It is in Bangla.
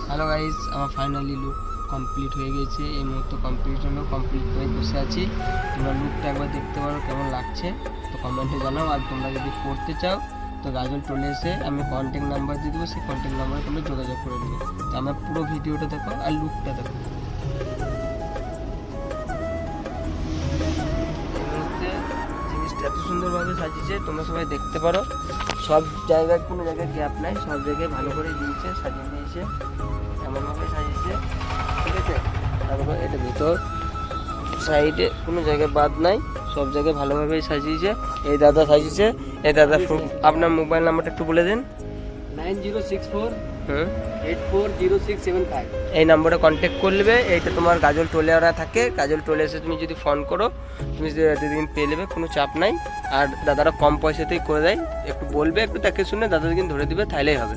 হ্যালো গাইস, আমার ফাইনালি লুক কমপ্লিট হয়ে গেছে। এই মুহূর্তে কমপ্লিট হয়ে বসে আছি। তোমরা লুকটা একবার দেখতে পারো কেমন লাগছে, তো কমেন্টে জানাও। আর তোমরা যদি পড়তে চাও তো গাজল টোলে এসে আমি কন্ট্যাক্ট নাম্বার দিয়ে দেবো, সেই কন্ট্যাক্ট নাম্বারে তোমরা যোগাযোগ করে দেবে। তো আমার পুরো ভিডিওটা দেখো আর লুকটা দেখো। এই মুহূর্তে জিনিসটা এত সুন্দরভাবে সাজিয়েছে, তোমরা সবাই দেখতে পারো। সব জায়গায় কোনো জায়গায় গ্যাপ নাই, সব জায়গায় ভালো করে দিয়েছে, সাজিয়ে দিয়েছে, এমনভাবে সাজিয়েছে, ঠিক আছে। তারপর এটা ভিতর সাইডে কোনো জায়গায় বাদ নাই, সব জায়গায় ভালোভাবেই সাজিয়েছে। এই দাদা সাজিয়েছে। এই দাদা আপনার মোবাইল নাম্বারটা একটু বলে দিন। 9064840675। এই নম্বরে কন্ট্যাক্ট করবে। এইটা তোমার গাজল টোলে ওরা থাকে, গাজল টোলে এসে তুমি যদি ফোন করো তুমি দুদিন পেয়ে নেবে, কোনো চাপ নাই। আর দাদারা কম পয়সাতেই করে দেয়, একটু বলবে, একটু তাকে শুনে দাদা কিন্তু ধরে দিবে, তাইলেই হবে।